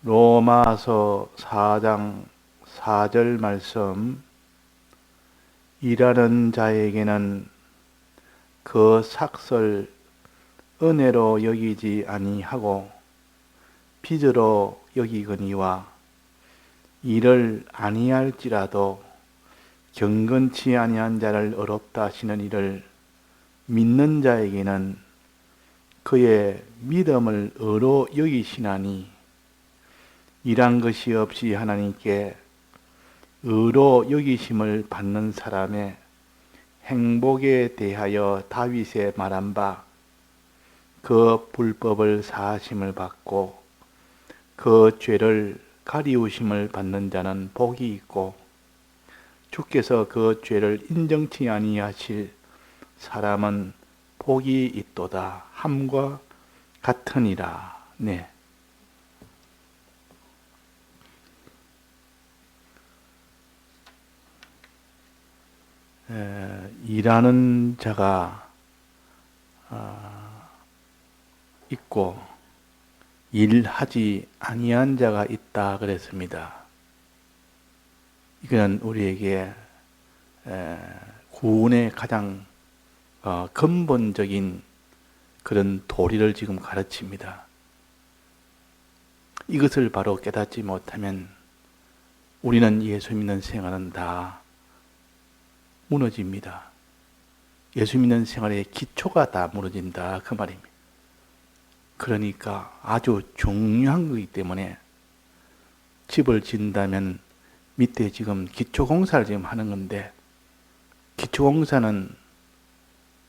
로마서 4장 4절 말씀. 일하는 자에게는 그 삭설 은혜로 여기지 아니하고 빚으로 여기거니와 일을 아니할지라도 경건치 아니한 자를 의롭다 하시는 이를 믿는 자에게는 그의 믿음을 의로 여기시나니 일한 것이 없이 하나님께 의로 여기심을 받는 사람의 행복에 대하여 다윗의 말한 바 그 불법을 사하심을 받고 그 죄를 가리우심을 받는 자는 복이 있고 주께서 그 죄를 인정치 아니하실 사람은 복이 있도다 함과 같으니라. 네. 일하는 자가 있고 일하지 아니한 자가 있다 그랬습니다. 이건 우리에게 구원의 가장 근본적인 그런 도리를 지금 가르칩니다. 이것을 바로 깨닫지 못하면 우리는 예수 믿는 생활은 다 무너집니다. 예수 믿는 생활의 기초가 다 무너진다 그 말입니다. 그러니까 아주 중요한 거기 때문에 집을 짓는다면 밑에 지금 기초공사를 지금 하는 건데, 기초공사는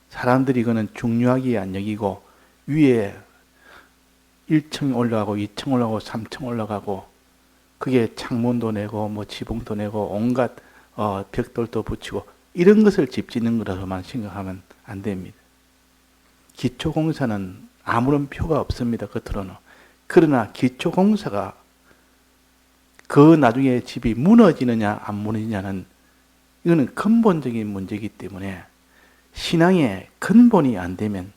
사람들이 그는 중요하게 안 여기고 위에 1층 올라가고 2층 올라가고 3층 올라가고 그게 창문도 내고 뭐 지붕도 내고 온갖 벽돌도 붙이고 이런 것을 집 짓는 거라서만 생각하면 안 됩니다. 기초공사는 아무런 표가 없습니다. 겉으로는. 그러나 기초공사가 그 나중에 집이 무너지느냐 안 무너지느냐는 이거는 근본적인 문제이기 때문에 신앙의 근본이 안 되면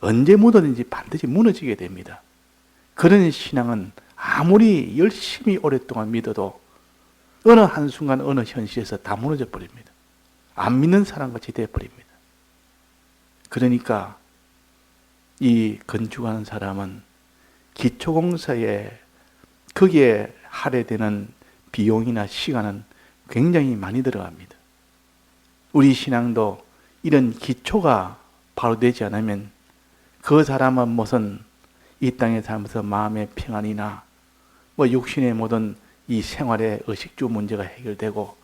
언제 무너든지 반드시 무너지게 됩니다. 그런 신앙은 아무리 열심히 오랫동안 믿어도 어느 한순간 어느 현실에서 다 무너져 버립니다. 안 믿는 사람같이 되어버립니다. 그러니까 이 건축하는 사람은 기초공사에 거기에 할애되는 비용이나 시간은 굉장히 많이 들어갑니다. 우리 신앙도 이런 기초가 바로 되지 않으면 그 사람은 무슨 이 땅에 살면서 마음의 평안이나 뭐 육신의 모든 이 생활의 의식주 문제가 해결되고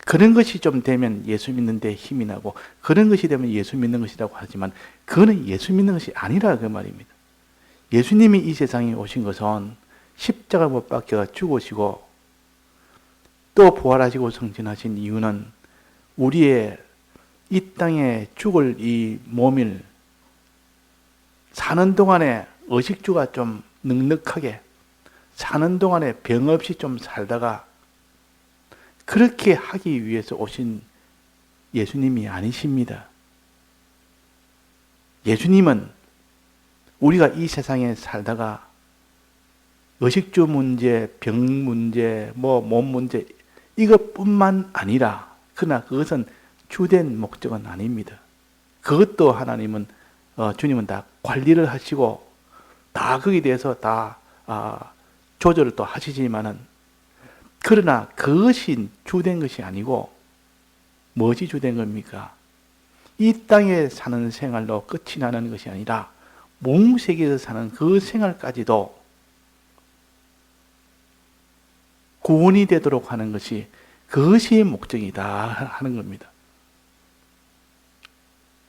그런 것이 좀 되면 예수 믿는 데 힘이 나고 그런 것이 되면 예수 믿는 것이라고 하지만 그거는 예수 믿는 것이 아니라 그 말입니다. 예수님이 이 세상에 오신 것은 십자가 못 박혀 죽으시고 또 부활하시고 승천하신 이유는 우리의 이 땅에 죽을 이 몸을 사는 동안에 의식주가 좀 넉넉하게 사는 동안에 병 없이 좀 살다가 그렇게 하기 위해서 오신 예수님이 아니십니다. 예수님은 우리가 이 세상에 살다가 의식주 문제, 병 문제, 몸 문제 이것뿐만 아니라 그러나 그것은 주된 목적은 아닙니다. 그것도 하나님은 주님은 다 관리를 하시고 다 거기에 대해서 다 조절을 또 하시지만은 그러나 그것이 주된 것이 아니고 무엇이 주된 겁니까? 이 땅에 사는 생활로 끝이 나는 것이 아니라 몽세계에서 사는 그 생활까지도 구원이 되도록 하는 것이 그것이 목적이다 하는 겁니다.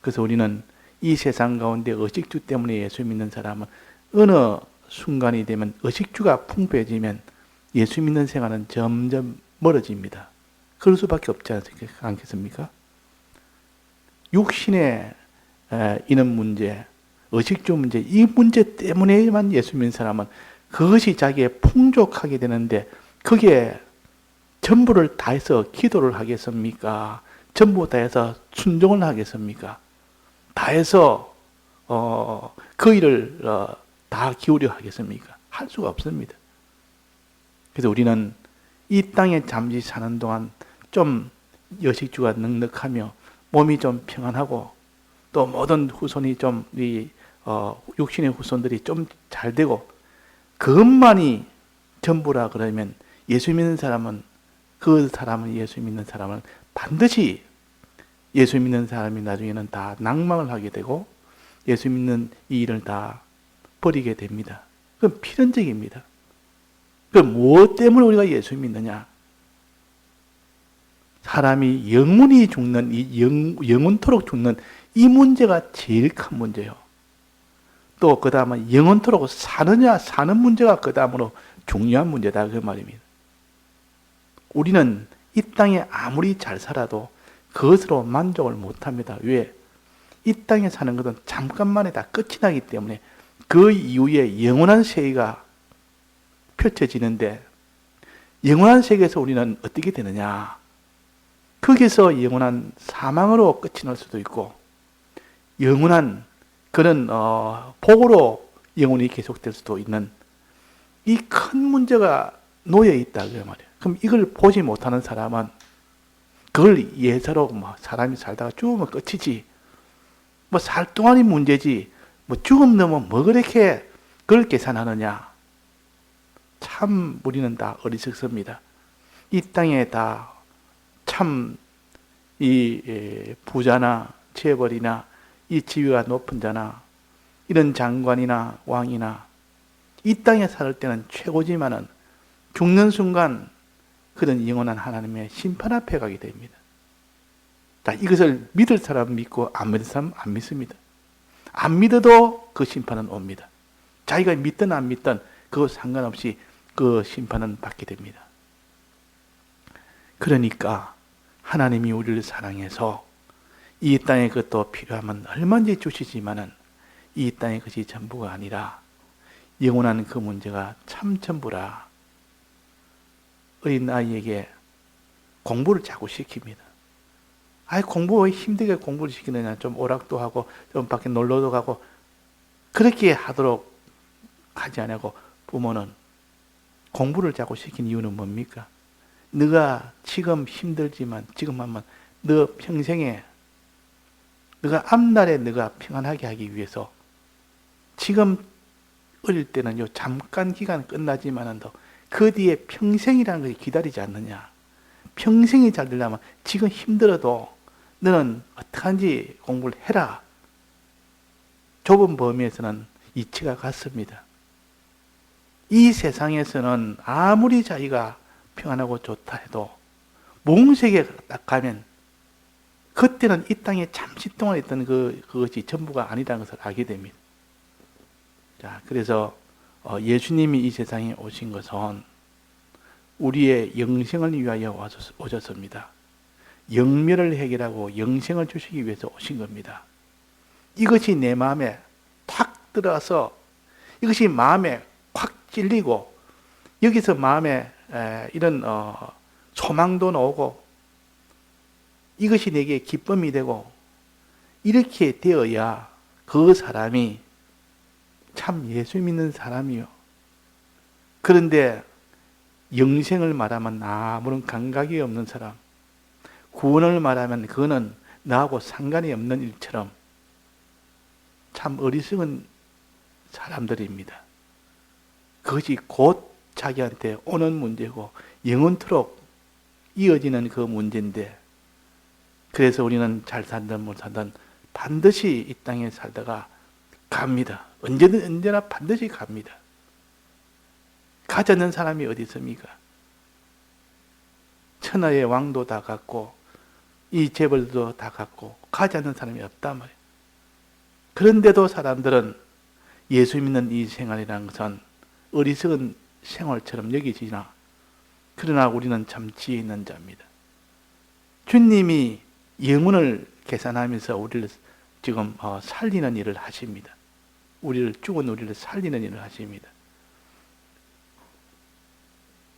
그래서 우리는 이 세상 가운데 의식주 때문에 예수 믿는 사람은 어느 순간이 되면 의식주가 풍부해지면 예수 믿는 생활은 점점 멀어집니다. 그럴 수밖에 없지 않겠습니까? 육신에 있는 문제, 의식주 문제, 이 문제 때문에만 예수 믿는 사람은 그것이 자기의 풍족하게 되는데 그게 전부를 다해서 기도를 하겠습니까? 전부 다해서 순종을 하겠습니까? 다해서 그 일을 다 기울여 하겠습니까? 할 수가 없습니다. 그래서 우리는 이 땅에 잠시 사는 동안 좀 여식주가 넉넉하며 몸이 좀 평안하고 또 모든 후손이 좀 육신의 후손들이 좀 잘 되고 그것만이 전부라 그러면 예수 믿는 사람은 예수 믿는 사람은 반드시 예수 믿는 사람이 나중에는 다 낭망을 하게 되고 예수 믿는 이 일을 다 버리게 됩니다. 그건 필연적입니다. 그럼 무엇 때문에 우리가 예수 믿느냐? 사람이 영원히 죽는, 영원토록 죽는 이 문제가 제일 큰 문제예요. 또 그 다음은 영원토록 사는 문제가 그 다음으로 중요한 문제다 그 말입니다. 우리는 이 땅에 아무리 잘 살아도 그것으로 만족을 못합니다. 왜? 이 땅에 사는 것은 잠깐만에 다 끝이 나기 때문에 그 이후에 영원한 세계가 펼쳐지는데 영원한 세계에서 우리는 어떻게 되느냐? 거기서 영원한 사망으로 끝이 날 수도 있고 영원한 그런 복으로 영원히 계속될 수도 있는 이 큰 문제가 놓여 있다 그 말이에요. 그럼 이걸 보지 못하는 사람은 그걸 예사로 사람이 살다가 죽으면 끝이지 살 동안이 문제지 죽음 넘으면 그렇게 그걸 계산하느냐. 참 우리는 다 어리석습니다. 이 땅에 다 참 이 부자나 재벌이나 이 지위가 높은 자나 이런 장관이나 왕이나 이 땅에 살 때는 최고지만은 죽는 순간 그런 영원한 하나님의 심판 앞에 가게 됩니다. 자, 이것을 믿을 사람 믿고 안 믿을 사람 안 믿습니다. 안 믿어도 그 심판은 옵니다. 자기가 믿든 안 믿든 그거 상관없이 그 심판은 받게 됩니다. 그러니까 하나님이 우리를 사랑해서 이 땅에 그것도 필요하면 얼마든지 주시지만은 이 땅의 것이 전부가 아니라 영원한 그 문제가 참 전부라. 어린 아이에게 공부를 자꾸 시킵니다. 공부 왜 힘들게 공부를 시키느냐. 좀 오락도 하고 좀 밖에 놀러도 가고 그렇게 하도록 하지 않고 부모는 공부를 자꾸 시킨 이유는 뭡니까? 너가 지금 힘들지만 지금 하면 너 평생에 너가 앞날에 너가 평안하게 하기 위해서 지금 어릴 때는 잠깐 기간 끝나지만은 그 뒤에 평생이라는 것이 기다리지 않느냐. 평생이 잘 되려면 지금 힘들어도 너는 어떡한지 공부를 해라. 좁은 범위에서는 이치가 같습니다. 이 세상에서는 아무리 자기가 평안하고 좋다 해도 몽세계에 딱 가면 그때는 이 땅에 잠시 동안 있던 그것이 전부가 아니라는 것을 알게 됩니다. 자, 그래서 예수님이 이 세상에 오신 것은 우리의 영생을 위하여 오셨습니다. 영멸을 해결하고 영생을 주시기 위해서 오신 겁니다. 이것이 내 마음에 탁 들어서 이것이 마음에 확 찔리고 여기서 마음에 이런 소망도 나오고 이것이 내게 기쁨이 되고 이렇게 되어야 그 사람이 참 예수 믿는 사람이요. 그런데 영생을 말하면 아무런 감각이 없는 사람, 구원을 말하면 그거는 나하고 상관이 없는 일처럼 참 어리석은 사람들입니다. 그것이 곧 자기한테 오는 문제고 영원토록 이어지는 그 문제인데 그래서 우리는 잘 살든 못 살든 반드시 이 땅에 살다가 갑니다. 언제나 반드시 갑니다. 가지 않는 사람이 어디 있습니까? 천하의 왕도 다 갔고 이 재벌도 다 갔고 가지 않는 사람이 없단 말이에요. 그런데도 사람들은 예수 믿는 이 생활이라는 것은 어리석은 생활처럼 여기지나 그러나 우리는 참 지혜 있는 자입니다. 주님이 영혼을 계산하면서 우리를 지금 살리는 일을 하십니다. 죽은 우리를 살리는 일을 하십니다.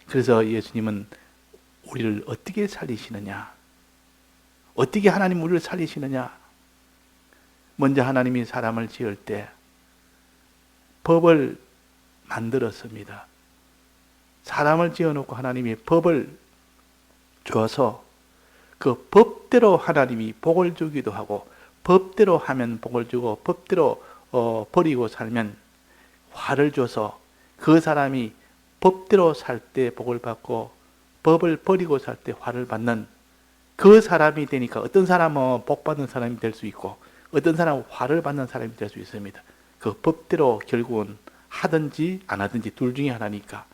그래서 예수님은 우리를 어떻게 살리시느냐? 어떻게 하나님 우리를 살리시느냐? 먼저 하나님이 사람을 지을 때 법을 만들었습니다. 사람을 지어놓고 하나님이 법을 줘서 그 법대로 하나님이 복을 주기도 하고, 법대로 하면 복을 주고, 법대로 버리고 살면 화를 줘서 그 사람이 법대로 살 때 복을 받고 법을 버리고 살 때 화를 받는 그 사람이 되니까, 어떤 사람은 복 받는 사람이 될 수 있고 어떤 사람은 화를 받는 사람이 될 수 있습니다. 그 법대로 결국은 하든지 안 하든지 둘 중에 하나니까,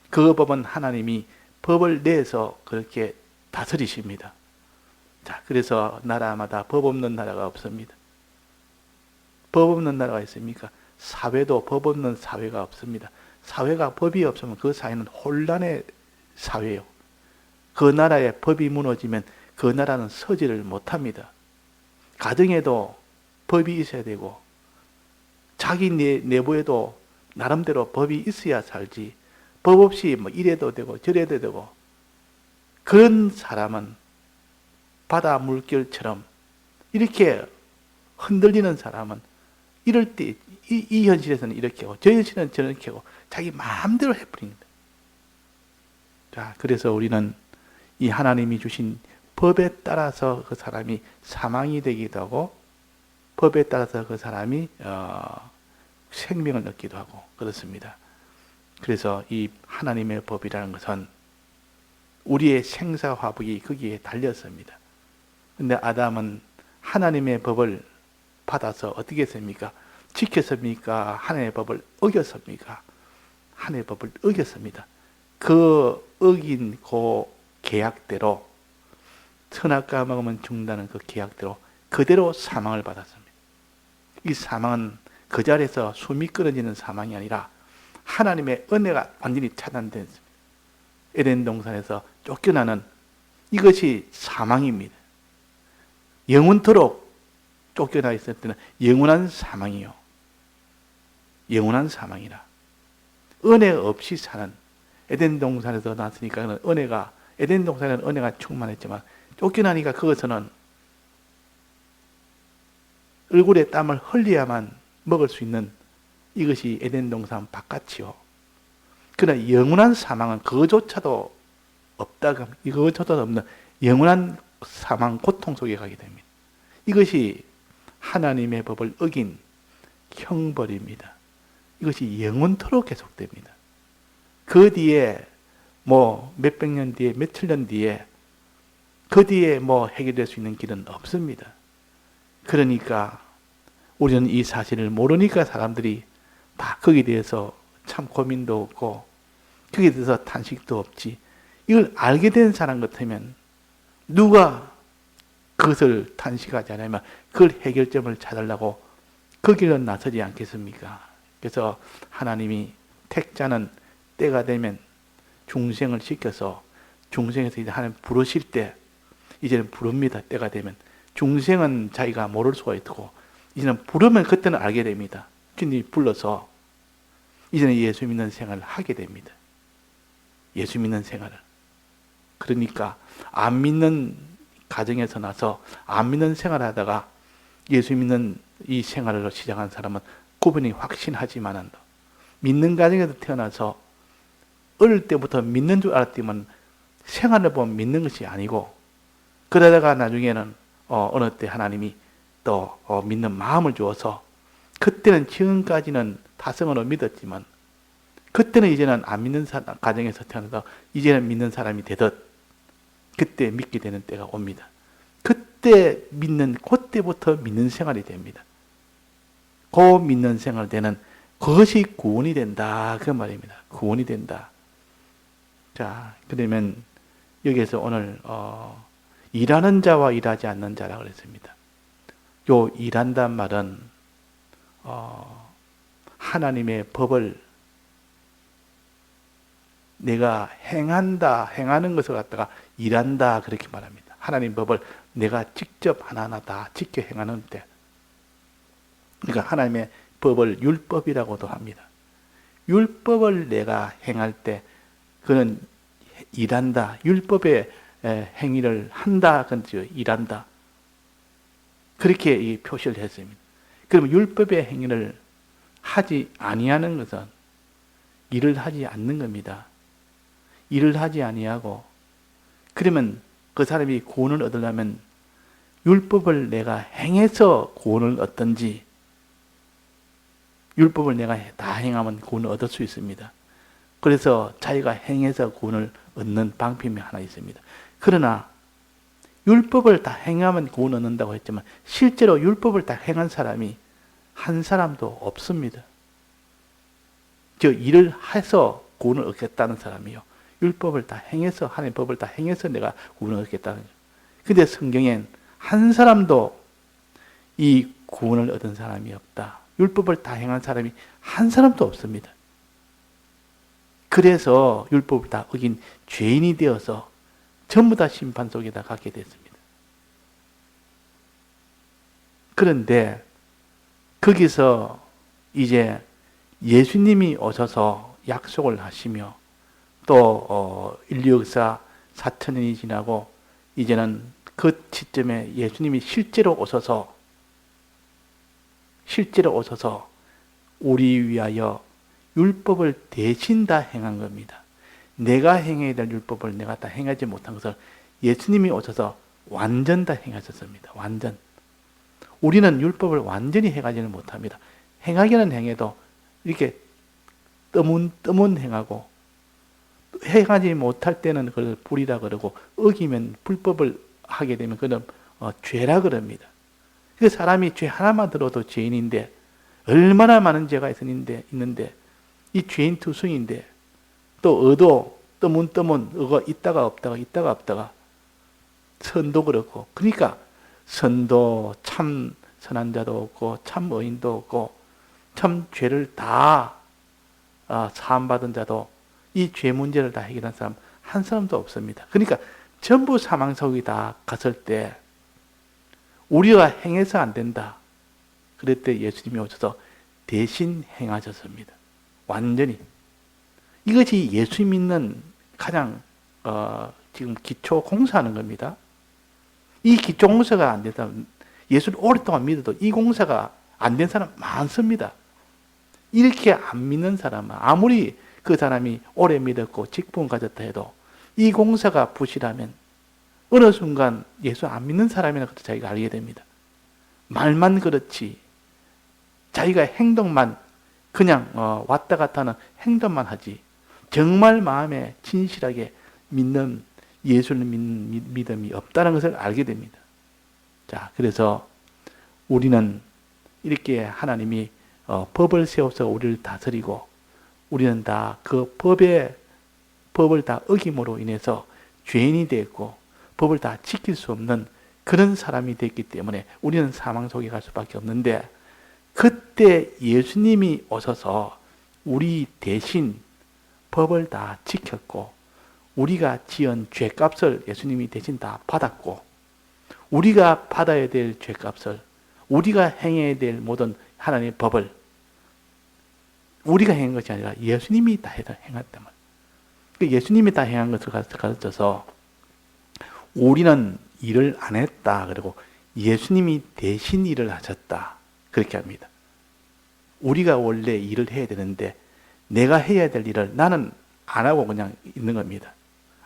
그 법은 하나님이 법을 내서 그렇게 다스리십니다. 자, 그래서 나라마다 법 없는 나라가 없습니다. 법 없는 나라가 있습니까? 사회도 법 없는 사회가 없습니다. 사회가 법이 없으면 그 사회는 혼란의 사회예요. 그 나라의 법이 무너지면 그 나라는 서지를 못합니다. 가정에도 법이 있어야 되고 자기 내부에도 나름대로 법이 있어야 살지, 법 없이 뭐 이래도 되고 저래도 되고, 그런 사람은 바다 물결처럼 이렇게 흔들리는 사람은 이럴 때 이 현실에서는 이렇게 하고 저 현실은 저렇게 하고 자기 마음대로 해버립니다. 자, 그래서 우리는 이 하나님이 주신 법에 따라서 그 사람이 사망이 되기도 하고 법에 따라서 그 사람이 생명을 얻기도 하고 그렇습니다. 그래서 이 하나님의 법이라는 것은 우리의 생사화복이 거기에 달렸습니다. 근데 아담은 하나님의 법을 받아서 어떻게 했습니까? 지켰습니까? 하나님의 법을 어겼습니까? 하나님의 법을 어겼습니다. 그 어긴 그 계약대로, 선악과 먹으면 죽는다는 그 계약대로 그대로 사망을 받았습니다. 이 사망은 그 자리에서 숨이 끊어지는 사망이 아니라 하나님의 은혜가 완전히 차단됐습니다. 에덴 동산에서 쫓겨나는 이것이 사망입니다. 영원토록 쫓겨나 있을 때는 영원한 사망이요. 영원한 사망이라. 은혜 없이 사는, 에덴 동산에서 났으니까 은혜가, 에덴 동산에는 은혜가 충만했지만 쫓겨나니까 그것은 얼굴에 땀을 흘려야만 먹을 수 있는 이것이 에덴 동산 바깥이요. 그러나 영원한 사망은 그것조차도 없다. 이것조차도 없는 영원한 사망, 고통 속에 가게 됩니다. 이것이 하나님의 법을 어긴 형벌입니다. 이것이 영원토록 계속됩니다. 그 뒤에 뭐 몇백 년 뒤에, 몇천 년 뒤에 그 뒤에 뭐 해결될 수 있는 길은 없습니다. 그러니까 우리는 이 사실을 모르니까 사람들이 다 거기에 대해서 참 고민도 없고 거기에 대해서 탄식도 없지. 이걸 알게 된 사람 같으면 누가 그것을 탄식하지 않으면 그걸 해결점을 찾으려고 그 길로 나서지 않겠습니까? 그래서 하나님이 택자는 때가 되면 중생을 시켜서 중생에서 이제 하나님 부르실 때 이제는 부릅니다. 때가 되면 중생은 자기가 모를 수가 있고 이제는 부르면 그때는 알게 됩니다. 주님이 불러서 이제는 예수 믿는 생활을 하게 됩니다. 예수 믿는 생활을. 그러니까 안 믿는 가정에서 나서 안 믿는 생활을 하다가 예수 믿는 이 생활을 시작한 사람은 구분이 확신하지만은 믿는 가정에서 태어나서 어릴 때부터 믿는 줄 알았지만 생활을 보면 믿는 것이 아니고, 그러다가 나중에는 어느 때 하나님이 또 믿는 마음을 주어서 그때는 지금까지는 타성으로 믿었지만 그때는 이제는 안 믿는 가정에서 태어나서 이제는 믿는 사람이 되듯 그때 믿게 되는 때가 옵니다. 그때 그때부터 믿는 생활이 됩니다. 그 믿는 생활 되는 그것이 구원이 된다. 그 말입니다. 구원이 된다. 자, 그러면 여기에서 오늘 일하는 자와 일하지 않는 자라고 그랬습니다. 요 일한다는 말은 하나님의 법을 내가 행하는 것을 갖다가 일한다 그렇게 말합니다. 하나님 법을 내가 직접 하나하나 다 지켜 행하는 때, 그러니까 하나님의 법을 율법이라고도 합니다. 율법을 내가 행할 때 그는 일한다. 율법의 행위를 한다. 그죠? 일한다. 그렇게 이 표시를 했습니다. 그러면 율법의 행위를 하지 아니하는 것은 일을 하지 않는 겁니다. 일을 하지 아니하고, 그러면 그 사람이 구원을 얻으려면 율법을 내가 행해서 구원을 얻든지, 율법을 내가 다 행하면 구원을 얻을 수 있습니다. 그래서 자기가 행해서 구원을 얻는 방법이 하나 있습니다. 그러나 율법을 다 행하면 구원 얻는다고 했지만 실제로 율법을 다 행한 사람이 한 사람도 없습니다. 즉 일을 해서 구원을 얻겠다는 사람이요, 율법을 다 행해서, 하나님의 법을 다 행해서 내가 구원을 얻겠다는 거죠. 근데 성경엔 한 사람도 이 구원을 얻은 사람이 없다. 율법을 다 행한 사람이 한 사람도 없습니다. 그래서 율법을 다 어긴 죄인이 되어서 전부 다 심판 속에다 가게 됐습니다. 그런데 거기서 이제 예수님이 오셔서 약속을 하시며 또 인류 역사 4,000년이 지나고 이제는 그 시점에 예수님이 실제로 오셔서 우리 위하여 율법을 대신 다 행한 겁니다. 내가 행해야 될 율법을 내가 다 행하지 못한 것을 예수님이 오셔서 완전 다 행하셨습니다. 완전. 우리는 율법을 완전히 행하지는 못합니다. 행하기는 행해도 이렇게 떠문 행하고, 행하지 못할 때는 그걸 불이라 그러고, 어기면 불법을 하게 되면 그건 죄라 그럽니다. 그 사람이 죄 하나만 들어도 죄인인데, 얼마나 많은 죄가 있는데 이 죄인 투성인데, 또 어도 떠문 어거 있다가 없다가 선도 그렇고, 그러니까 선도 참 선한 자도 없고 참 의인도 없고 참 죄를 다 사함받은 자도, 이 죄 문제를 다 해결한 사람 한 사람도 없습니다. 그러니까 전부 사망 속에 다 갔을 때 우리가 행해서 안 된다. 그럴 때 예수님이 오셔서 대신 행하셨습니다. 완전히. 이것이 예수 믿는 가장 지금 기초 공사하는 겁니다. 이 기초 공사가 안 된다면, 예수를 오랫동안 믿어도 이 공사가 안 된 사람 많습니다. 이렇게 안 믿는 사람은 아무리 그 사람이 오래 믿었고 직분 가졌다 해도 이 공사가 부실하면 어느 순간 예수 안 믿는 사람이라는 것도 자기가 알게 됩니다. 말만 그렇지 자기가 행동만 그냥 왔다 갔다 하는 행동만 하지 정말 마음에 진실하게 믿는, 예수를 믿는 믿음이 없다는 것을 알게 됩니다. 자, 그래서 우리는 이렇게 하나님이 법을 세워서 우리를 다스리고, 우리는 다 그 법을 다 어김으로 인해서 죄인이 되었고 법을 다 지킬 수 없는 그런 사람이 됐기 때문에 우리는 사망 속에 갈 수밖에 없는데, 그때 예수님이 오셔서 우리 대신 법을 다 지켰고, 우리가 지은 죄값을 예수님이 대신 다 받았고, 우리가 받아야 될 죄값을, 우리가 행해야 될 모든 하나님의 법을 우리가 행한 것이 아니라 예수님이 다 행했단 말이에요. 예수님이 다 행한 것을 가르쳐서 우리는 일을 안 했다. 그리고 예수님이 대신 일을 하셨다. 그렇게 합니다. 우리가 원래 일을 해야 되는데 내가 해야 될 일을 나는 안 하고 그냥 있는 겁니다.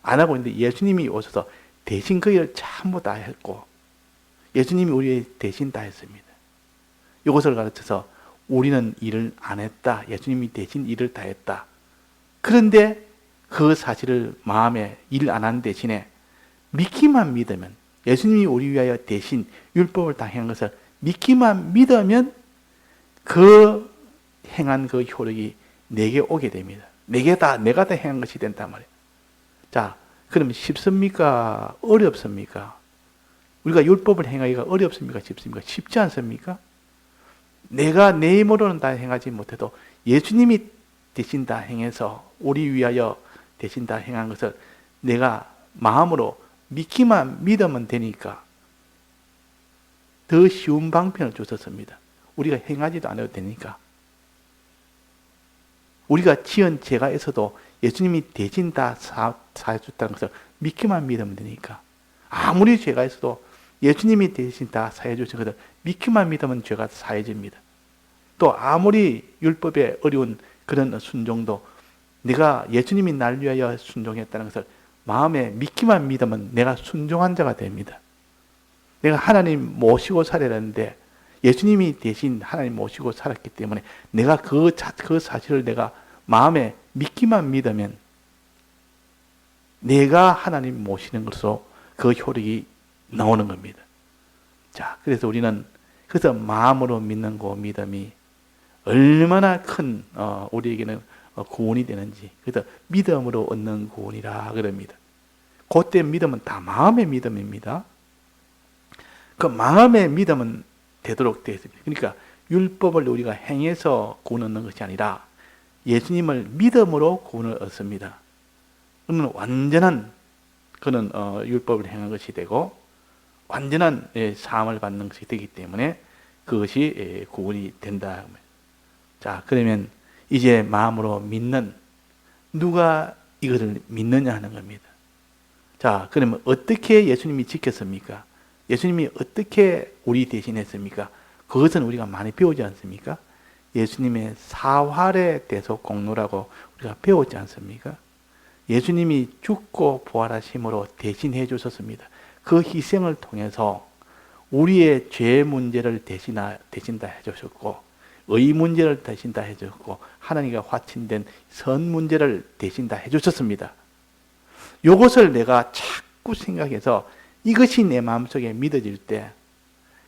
안 하고 있는데 예수님이 오셔서 대신 그 일을 전부 다 했고, 예수님이 우리 대신 다 했습니다. 이것을 가르쳐서 우리는 일을 안 했다. 예수님이 대신 일을 다 했다. 그런데 그 사실을 마음에 일 안 한 대신에 믿기만 믿으면, 예수님이 우리 위하여 대신 율법을 다 행한 것을 믿기만 믿으면 그 행한 그 효력이 내게 오게 됩니다. 내가 다 행한 것이 된단 말이에요. 자, 그럼 쉽습니까? 어렵습니까? 우리가 율법을 행하기가 어렵습니까? 쉽습니까? 쉽지 않습니까? 내가 내 힘으로는 다 행하지 못해도 예수님이 대신 다 행해서 우리 위하여 대신 다 행한 것을 내가 마음으로 믿기만 믿으면 되니까 더 쉬운 방편을 주셨습니다. 우리가 행하지도 않아도 되니까. 우리가 지은 죄가 있어도 예수님이 대신 다 사해줬다는 것을 믿기만 믿으면 되니까. 아무리 죄가 있어도 예수님이 대신 다 사해주신 것을 믿기만 믿으면 죄가 사해집니다. 또 아무리 율법에 어려운 그런 순종도 내가 예수님이 날 위하여 순종했다는 것을 마음에 믿기만 믿으면 내가 순종한 자가 됩니다. 내가 하나님 모시고 살아야하는데 예수님이 대신 하나님 모시고 살았기 때문에 내가 그 사실을 내가 마음에 믿기만 믿으면 내가 하나님 모시는 것으로 그 효력이 나오는 겁니다. 자, 그래서 우리는 그래서 마음으로 믿는 그 믿음이 얼마나 큰 우리에게는 구원이 되는지, 그래서 믿음으로 얻는 구원이라 그럽니다. 그때 믿음은 다 마음의 믿음입니다. 그 마음의 믿음은 되도록 되어 있습니다. 그러니까 율법을 우리가 행해서 구원 얻는 것이 아니라 예수님을 믿음으로 구원을 얻습니다. 그는 완전한 율법을 행한 것이 되고 완전한 사함을 받는 것이 되기 때문에 그것이 구원이 된다. 자, 그러면 이제 마음으로 믿는, 누가 이것을 믿느냐 하는 겁니다. 자, 그러면 어떻게 예수님이 지켰습니까? 예수님이 어떻게 우리 대신했습니까? 그것은 우리가 많이 배우지 않습니까? 예수님의 사활의 대속 공로라고 우리가 배우지 않습니까? 예수님이 죽고 부활하심으로 대신해 주셨습니다. 그 희생을 통해서 우리의 죄 문제를 대신 다 해주셨고, 의 문제를 대신 다 해주셨고, 하나님과 화친된 선 문제를 대신 다 해주셨습니다. 이것을 내가 자꾸 생각해서 이것이 내 마음속에 믿어질 때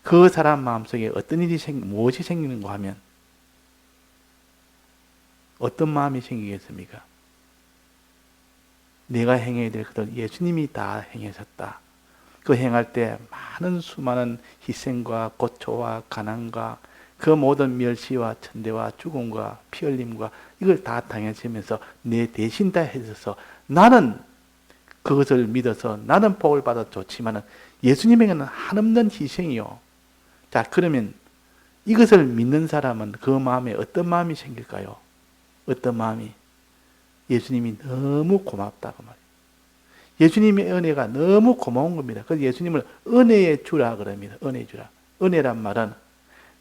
그 사람 마음속에 어떤 일이 무엇이 생기는가 하면 어떤 마음이 생기겠습니까? 내가 행해야 될 것을 예수님이 다 행하셨다. 그 행할 때 많은 수많은 희생과 고초와 가난과 그 모든 멸시와 천대와 죽음과 피 흘림과 이걸 다 당하시면서 내 대신 다 해줘서 나는 그것을 믿어서 나는 복을 받아 좋지만은 예수님에게는 한없는 희생이요. 자, 그러면 이것을 믿는 사람은 그 마음에 어떤 마음이 생길까요? 어떤 마음이? 예수님이 너무 고맙다고 말이에요. 예수님의 은혜가 너무 고마운 겁니다. 그래서 예수님을 은혜의 주라 그럽니다. 은혜의 주라. 은혜란 말은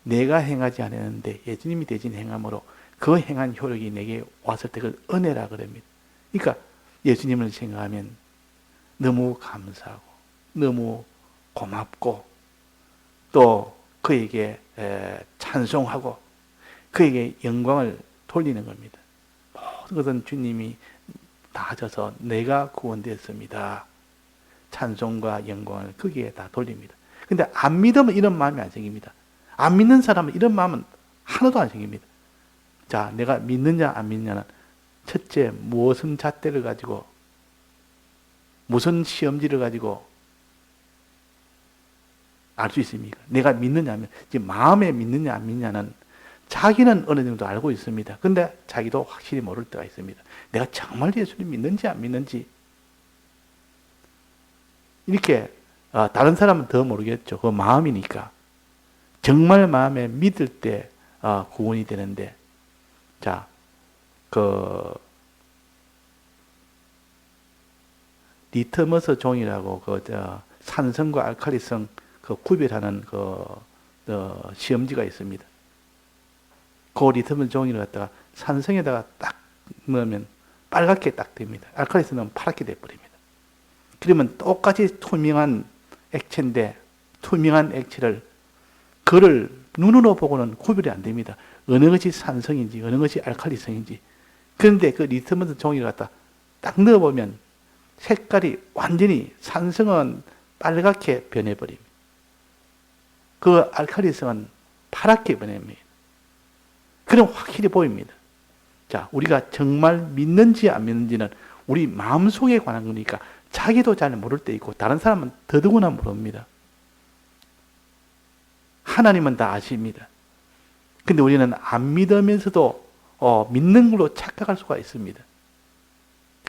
내가 행하지 않았는데 예수님이 대신 행함으로 그 행한 효력이 내게 왔을 때 그걸 은혜라 그럽니다. 그러니까 예수님을 생각하면 너무 감사하고 너무 고맙고 또 그에게 찬송하고 그에게 영광을 돌리는 겁니다. 모든 것은 주님이 다 하셔서 내가 구원되었습니다. 찬송과 영광을 거기에 다 돌립니다. 근데 안 믿으면 이런 마음이 안 생깁니다. 안 믿는 사람은 이런 마음은 하나도 안 생깁니다. 자, 내가 믿느냐 안 믿느냐는 첫째 무슨 잣대를 가지고 무슨 시험지를 가지고 알 수 있습니까? 내가 믿느냐 하면 지금 마음에 믿느냐 안 믿느냐는 자기는 어느 정도 알고 있습니다. 근데 자기도 확실히 모를 때가 있습니다. 내가 정말 예수님 믿는지 안 믿는지 이렇게 다른 사람은 더 모르겠죠. 그 마음이니까. 정말 마음에 믿을 때 구원이 되는데, 자, 리트머스 종이라고 산성과 알칼리성 구별하는 시험지가 있습니다. 그 리트머스 종이를 갖다가 산성에다가 딱 넣으면 빨갛게 딱 됩니다. 알칼리성 넣으면 파랗게 돼버립니다. 그러면 똑같이 투명한 액체인데 투명한 액체를 그를 눈으로 보고는 구별이 안 됩니다. 어느 것이 산성인지 어느 것이 알칼리성인지. 그런데 그 리트머스 종이를 갖다 딱 넣어보면 색깔이 완전히 산성은 빨갛게 변해버립니다. 그 알칼리성은 파랗게 변합니다. 그럼 확실히 보입니다. 자, 우리가 정말 믿는지 안 믿는지는 우리 마음속에 관한 거니까 자기도 잘 모를 때 있고 다른 사람은 더더구나 모릅니다. 하나님은 다 아십니다. 근데 우리는 안 믿으면서도 믿는 걸로 착각할 수가 있습니다.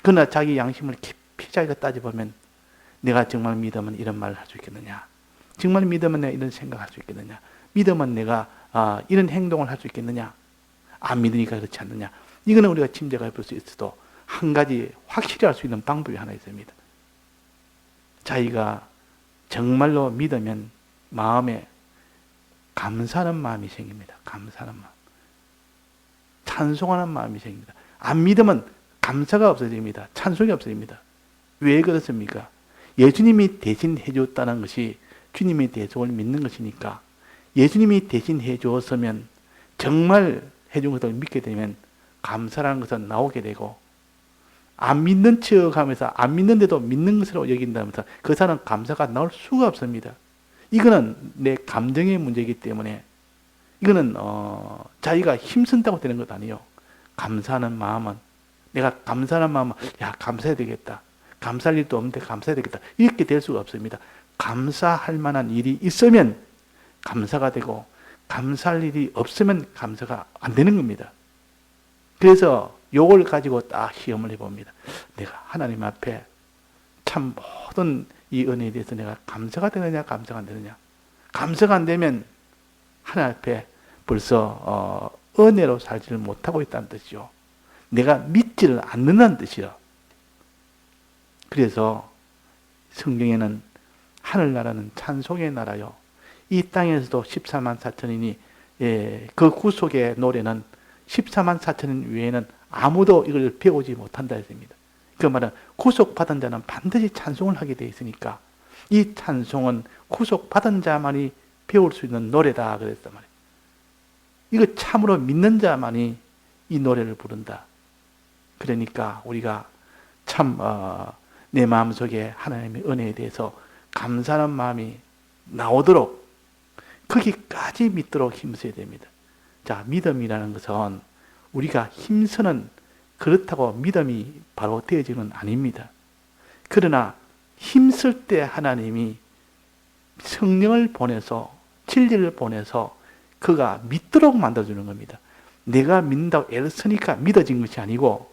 그러나 자기 양심을 깊이 자기가 따져보면 내가 정말 믿으면 이런 말을 할 수 있겠느냐? 정말 믿으면 내가 이런 생각할 수 있겠느냐? 믿으면 내가 이런 행동을 할 수 있겠느냐? 안 믿으니까 그렇지 않느냐? 이거는 우리가 짐작해 볼 수 있어도 한 가지 확실히 알 수 있는 방법이 하나 있습니다. 자기가 정말로 믿으면 마음에 감사하는 마음이 생깁니다. 감사하는 마음. 찬송하는 마음이 생깁니다. 안 믿으면 감사가 없어집니다. 찬송이 없어집니다. 왜 그렇습니까? 예수님이 대신 해줬다는 것이 주님의 대속을 믿는 것이니까, 예수님이 대신 해주었으면, 정말 해준 것을 믿게 되면 감사라는 것은 나오게 되고, 안 믿는 척하면서 안 믿는데도 믿는 것으로 여긴다면서 그 사람 감사가 나올 수가 없습니다. 이거는 내 감정의 문제이기 때문에, 이거는 자기가 힘쓴다고 되는 것 아니에요. 감사하는 마음은, 내가 감사하는 마음은, 야, 감사해야 되겠다, 감사할 일도 없는데 감사해야 되겠다, 이렇게 될 수가 없습니다. 감사할 만한 일이 있으면 감사가 되고, 감사할 일이 없으면 감사가 안 되는 겁니다. 그래서 요걸 가지고 딱 시험을 해봅니다. 내가 하나님 앞에 참 모든 이 은혜에 대해서 내가 감사가 되느냐, 감사가 안 되느냐. 감사가 안 되면 하나님 앞에 벌써 은혜로 살지를 못하고 있다는 뜻이죠. 내가 믿지를 않는다는 뜻이요. 그래서 성경에는 하늘나라는 찬송의 나라요, 이 땅에서도 14만 4천인이, 그 구속의 노래는 14만 4천인 외에는 아무도 이걸 배우지 못한다 했습니다. 그 말은 구속받은 자는 반드시 찬송을 하게 되어 있으니까, 이 찬송은 구속받은 자만이 배울 수 있는 노래다 그랬단 말이에요. 이거 참으로 믿는 자만이 이 노래를 부른다. 그러니까 우리가 참 내 마음속에 하나님의 은혜에 대해서 감사하는 마음이 나오도록, 거기까지 믿도록 힘써야 됩니다. 자, 믿음이라는 것은 우리가 힘쓰는, 그렇다고 믿음이 바로 되어지는 아닙니다. 그러나 힘쓸 때 하나님이 성령을 보내서, 진리를 보내서 그가 믿도록 만들어주는 겁니다. 내가 믿는다고 애를 쓰니까 믿어진 것이 아니고,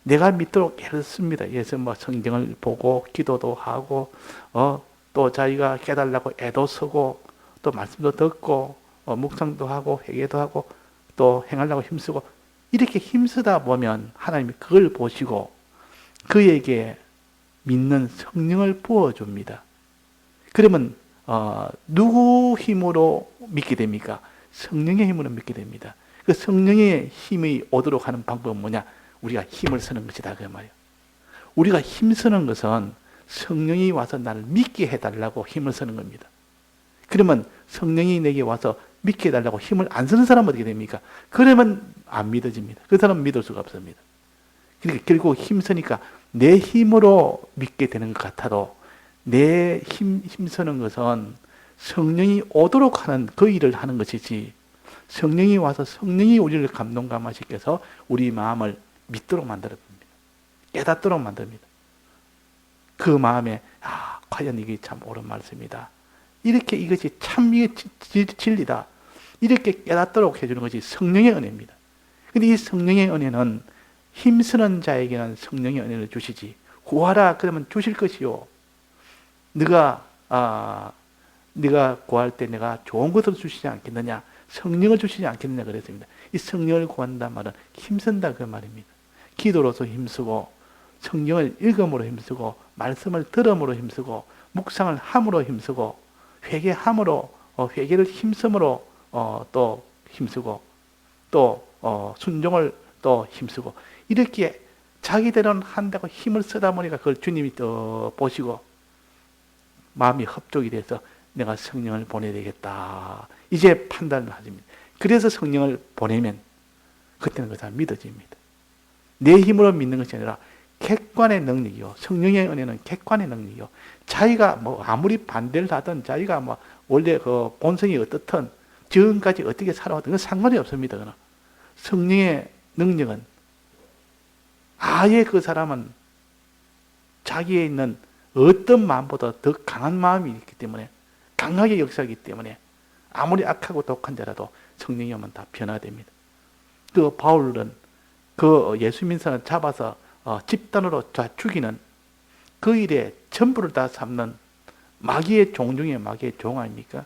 내가 믿도록 애를 씁니다. 그래서 뭐 성경을 보고 기도도 하고, 또 자기가 깨달라고 애도 쓰고, 또 말씀도 듣고, 묵상도 하고, 회개도 하고, 또 행하려고 힘쓰고, 이렇게 힘쓰다 보면 하나님이 그걸 보시고 그에게 믿는 성령을 부어줍니다. 그러면 누구 힘으로 믿게 됩니까? 성령의 힘으로 믿게 됩니다. 그 성령의 힘이 오도록 하는 방법은 뭐냐? 우리가 힘을 쓰는 것이다 그 말이에요. 우리가 힘쓰는 것은 성령이 와서 나를 믿게 해달라고 힘을 쓰는 겁니다. 그러면 성령이 내게 와서 믿게 해달라고 힘을 안 쓰는 사람은 어떻게 됩니까? 그러면 안 믿어집니다. 그 사람은 믿을 수가 없습니다. 그러니까 결국 힘쓰니까 내 힘으로 믿게 되는 것 같아도, 내 힘쓰는 것은 성령이 오도록 하는 그 일을 하는 것이지, 성령이 와서 성령이 우리를 감동 감화시켜서 우리 마음을 믿도록 만들어줍니다. 깨닫도록 만듭니다. 그 마음에 과연 이게 참 옳은 말씀이다, 이렇게 이것이 참 이게 진리다, 이렇게 깨닫도록 해주는 것이 성령의 은혜입니다. 근데 이 성령의 은혜는 힘쓰는 자에게는 성령의 은혜를 주시지, 구하라 그러면 주실 것이요, 네가 구할 때 내가 좋은 것을 주시지 않겠느냐, 성령을 주시지 않겠느냐 그랬습니다. 이 성령을 구한다는 말은 힘쓴다 그 말입니다. 기도로서 힘쓰고, 성경을 읽음으로 힘쓰고, 말씀을 들음으로 힘쓰고, 묵상을 함으로 힘쓰고, 회개함으로, 회개를 힘쓰므로 또 힘쓰고, 또 순종을 또 힘쓰고, 이렇게 자기들은 한다고 힘을 쓰다 보니까 그걸 주님이 또 보시고 마음이 협족이 돼서 내가 성령을 보내야 되겠다, 이제 판단을 하십니다. 그래서 성령을 보내면 그때는 그 사람 믿어집니다. 내 힘으로 믿는 것이 아니라 객관의 능력이요, 성령의 은혜는 객관의 능력이요, 자기가 뭐 아무리 반대를 하든, 자기가 뭐 원래 그 본성이 어떻든, 지금까지 어떻게 살아왔든 그건 상관이 없습니다. 그는 성령의 능력은 아예 그 사람은 자기에 있는 어떤 마음보다 더 강한 마음이 있기 때문에, 강하게 역사하기 때문에 아무리 악하고 독한 자라도 성령이 오면 다 변화됩니다. 그 바울은 그 예수 믿는 사람을 잡아서 집단으로 다 죽이는 그 일에 전부를 다 삼는 마귀의 종 중에 마귀의 종 아닙니까?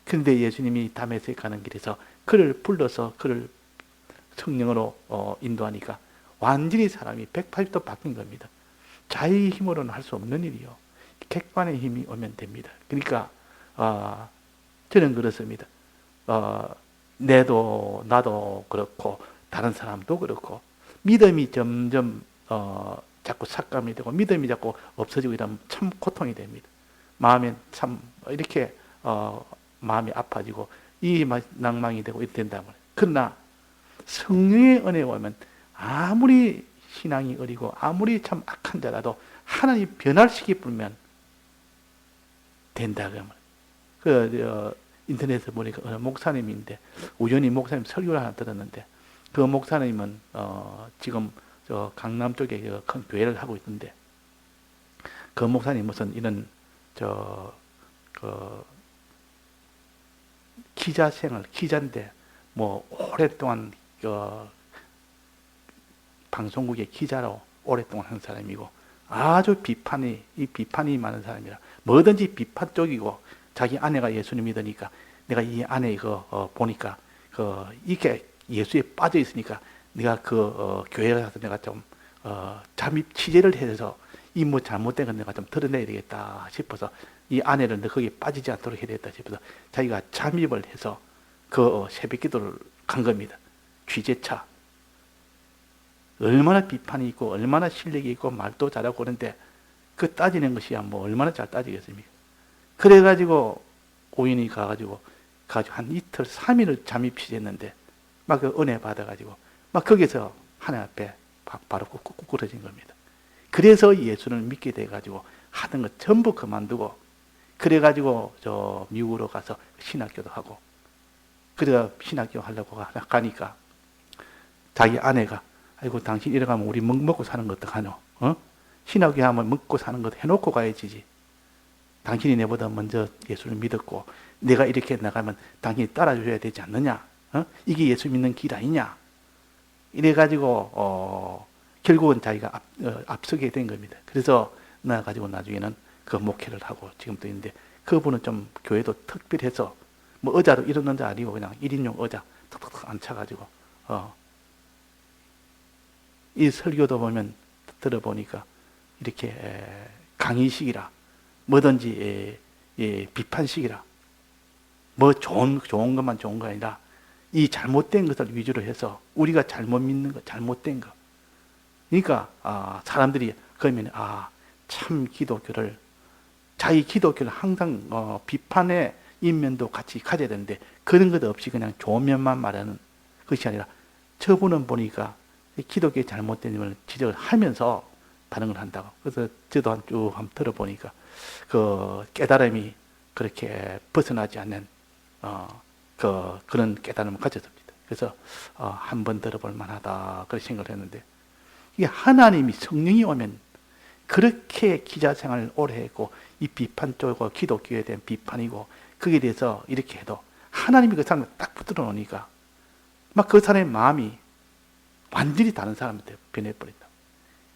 그런데 예수님이 다메섹 가는 길에서 그를 불러서 그를 성령으로 인도하니까 완전히 사람이 180도 바뀐 겁니다. 자기 힘으로는 할 수 없는 일이요, 객관의 힘이 오면 됩니다. 그러니까 저는 그렇습니다. 나도 그렇고 다른 사람도 그렇고 믿음이 점점 자꾸 삭감이 되고 믿음이 자꾸 없어지고 이러면 참 고통이 됩니다. 마음에 참 이렇게 마음이 아파지고 이 낭망이 되고 이렇게 된다면, 그러나 성령의 은혜가 오면 아무리 신앙이 어리고 아무리 참 악한 자라도 하나님 변화시키 뿌리면 된다 그러면, 인터넷에 보니까 어느 목사님인데 우연히 목사님 설교를 하나 들었는데, 그 목사님은 지금 저 강남 쪽에 큰 교회를 하고 있는데, 그 목사님 무슨 이런 기자인데 뭐 오랫동안 방송국의 기자로 오랫동안 한 사람이고 아주 비판이 많은 사람이라 뭐든지 비판 쪽이고, 자기 아내가 예수님 믿으니까 내가 이 아내 보니까 이게 예수에 빠져 있으니까 내가 교회에 가서 내가 좀 잠입 취재를 해서 이 뭐 잘못된 건 내가 좀 드러내야 되겠다 싶어서 이 아내를 거기에 빠지지 않도록 해야 되겠다 싶어서 자기가 잠입을 해서 새벽 기도를 간 겁니다. 취재차. 얼마나 비판이 있고 얼마나 실력이 있고 말도 잘하고 그런데 그 따지는 것이야 뭐 얼마나 잘 따지겠습니까? 그래가지고 오인이 가가지고 한 이틀 3일을 잠입 취재했는데 막 은혜 받아가지고 막 거기서 하나님 앞에 바로 꿇어진 겁니다. 그래서 예수를 믿게 돼가지고 하던 것 전부 그만두고, 그래가지고 저 미국으로 가서 신학교도 하고, 그래가 신학교 하려고 가니까 자기 아내가 아이고 당신 이래가면 우리 먹고 사는 거 어떡하노? 신학교 하면 먹고 사는 것 해놓고 가야지. 당신이 내보다 먼저 예수를 믿었고 내가 이렇게 나가면 당신이 따라줘야 되지 않느냐? 이게 예수 믿는 길 아니냐? 이래가지고 결국은 자기가 앞서게 된 겁니다. 그래서 나가지고 나중에는 그 목회를 하고 지금도 있는데, 그분은 좀 교회도 특별해서 뭐 의자로 이러는 자 아니고 그냥 1인용 의자 탁탁탁 앉혀가지고 이 설교도 보면 들어보니까 이렇게 강의식이라 뭐든지 비판식이라 뭐 좋은 것만 좋은 거 아니라 이 잘못된 것을 위주로 해서 우리가 잘못 믿는 것, 잘못된 것. 그러니까 사람들이 그러면 참 기독교를, 자기 기독교를 항상 비판의 인면도 같이 가져야 되는데 그런 것 없이 그냥 좋은 면만 말하는 것이 아니라, 저분은 보니까 기독교의 잘못된 점을 지적을 하면서 반응을 한다고. 그래서 저도 쭉 한번 들어보니까 그 깨달음이 그렇게 벗어나지 않는 그런 깨달음을 가졌습니다. 그래서 한번 들어볼 만하다 그런 생각을 했는데, 이게 하나님이 성령이 오면 그렇게 기자 생활을 오래 했고 이 비판 쪽이고 기독교에 대한 비판이고 거기에 대해서 이렇게 해도 하나님이 그 사람을 딱 붙들어 놓으니까 막 그 사람의 마음이 완전히 다른 사람한테 변해버린다.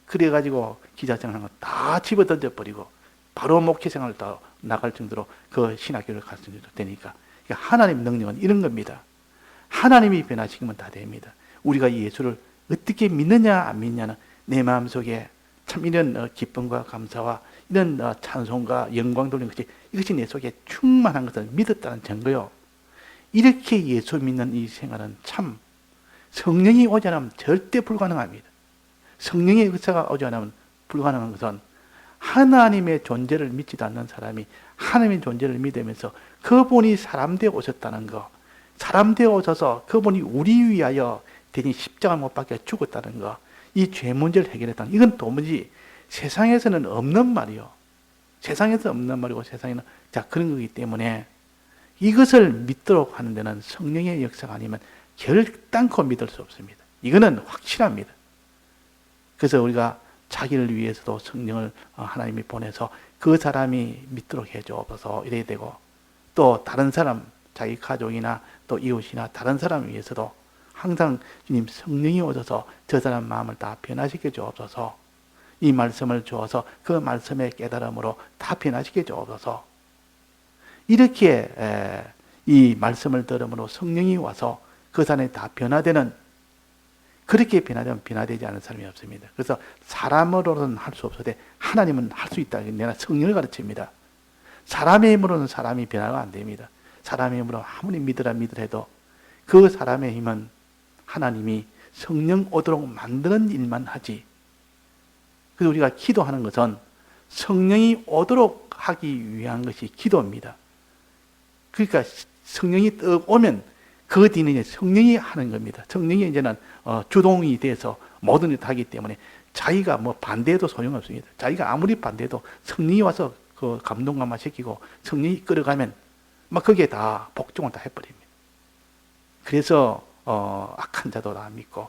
그래가지고 기자 생활을 다 집어 던져버리고 바로 목회 생활을 다 나갈 정도로 그 신학교를 갈 정도로 되니까, 하나님의 능력은 이런 겁니다. 하나님이 변화시키면 다 됩니다. 우리가 예수를 어떻게 믿느냐 안 믿느냐는 내 마음속에 참 이런 기쁨과 감사와 이런 찬송과 영광 돌리는 것이, 이것이 내 속에 충만한 것을 믿었다는 증거요. 이렇게 예수 믿는 이 생활은 참 성령이 오지 않으면 절대 불가능합니다. 성령의 역사가 오지 않으면 불가능한 것은, 하나님의 존재를 믿지도 않는 사람이 하나님의 존재를 믿으면서 그분이 사람 되어 오셨다는 것, 사람 되어 오셔서 그분이 우리 위하여 대신 십자가 못 박혀 죽었다는 것, 이 죄 문제를 해결했다는 것, 이건 도무지 세상에서는 없는 말이요. 세상에서 없는 말이고 세상에는 그런 거기 때문에 이것을 믿도록 하는 데는 성령의 역사가 아니면 결단코 믿을 수 없습니다. 이거는 확실합니다. 그래서 우리가 자기를 위해서도 성령을 하나님이 보내서 그 사람이 믿도록 해줘서 이래야 되고, 또 다른 사람, 자기 가족이나 또 이웃이나 다른 사람을 위해서도 항상 주님 성령이 오셔서 저 사람 마음을 다 변화시켜 주옵소서, 이 말씀을 주어서 그 말씀의 깨달음으로 다 변화시켜 주옵소서, 이렇게 이 말씀을 들음으로 성령이 와서 그 사람이 다 변화되는, 그렇게 변화되면 변화되지 않은 사람이 없습니다. 그래서 사람으로는 할 수 없어도 하나님은 할 수 있다. 내가 성령을 가르칩니다. 사람의 힘으로는 사람이 변화가 안 됩니다. 사람의 힘으로 아무리 믿으라 해도 그 사람의 힘은 하나님이 성령 오도록 만드는 일만 하지. 그래서 우리가 기도하는 것은 성령이 오도록 하기 위한 것이 기도입니다. 그러니까 성령이 떡 오면 그 뒤는 이제 성령이 하는 겁니다. 성령이 이제는 주동이 돼서 모든 일을 하기 때문에 자기가 뭐 반대해도 소용없습니다. 자기가 아무리 반대해도 성령이 와서 그 감동감화 시키고 성령이 끌어가면 막 거기에 다 복종을 다 해버립니다. 그래서 악한 자도 다 믿고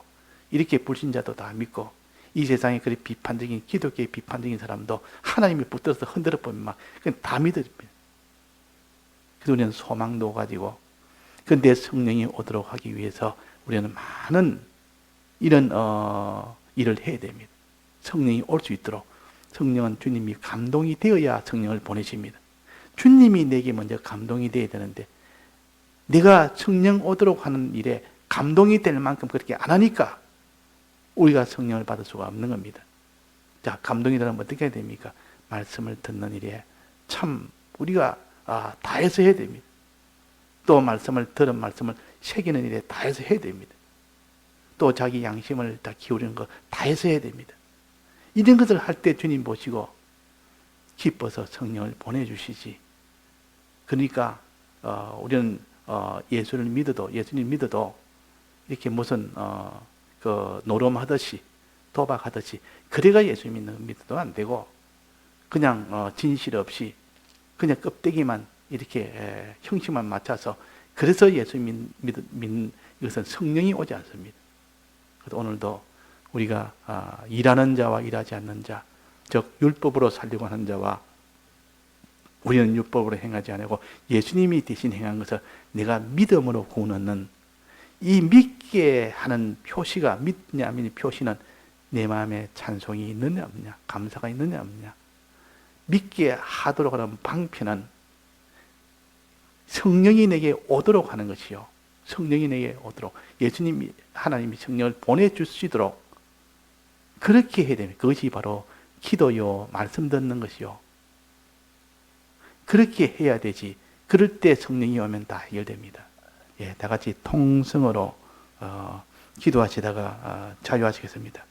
이렇게 불신자도 다 믿고 이 세상에 그리 비판적인 기독교의 비판적인 사람도 하나님이 붙들어서 흔들어 보면 막 그냥 다 믿어집니다. 그래서 우리는 소망도 가지고 그런데 성령이 오도록 하기 위해서 우리는 많은 이런 일을 해야 됩니다. 성령이 올 수 있도록 성령은 주님이 감동이 되어야 성령을 보내십니다. 주님이 내게 먼저 감동이 되어야 되는데 내가 성령 오도록 하는 일에 감동이 될 만큼 그렇게 안 하니까 우리가 성령을 받을 수가 없는 겁니다. 자, 감동이 되려면 어떻게 해야 됩니까? 말씀을 듣는 일에 참 우리가 다해서 해야 됩니다. 또 들은 말씀을 새기는 일에 다해서 해야 됩니다. 또 자기 양심을 다 기울이는 거 다해서 해야 됩니다. 이런 것을 할 때 주님 보시고 기뻐서 성령을 보내주시지. 그러니까 우리는 예수님 믿어도 이렇게 무슨 그 노름하듯이 도박하듯이 그래가 예수 믿어도 안 되고 그냥 진실 없이 그냥 껍데기만 이렇게 형식만 맞춰서 그래서 예수 믿는 이것은 성령이 오지 않습니다. 그래서 오늘도 우리가 일하는 자와 일하지 않는 자, 즉 율법으로 살려고 하는 자와 우리는 율법으로 행하지 않고 예수님이 대신 행한 것을 내가 믿음으로 구원하는 이 믿게 하는 표시가 믿냐 안 믿냐 표시는 내 마음에 찬송이 있느냐 없느냐 감사가 있느냐 없느냐 믿게 하도록 하는 방편은 성령이 내게 오도록 하는 것이요. 성령이 내게 오도록 예수님이 하나님이 성령을 보내주시도록 그렇게 해야 됩니다. 그것이 바로 기도요 말씀 듣는 것이요. 그렇게 해야 되지. 그럴 때 성령이 오면 다 해결됩니다. 예, 다 같이 통성으로 기도하시다가 자유하시겠습니다.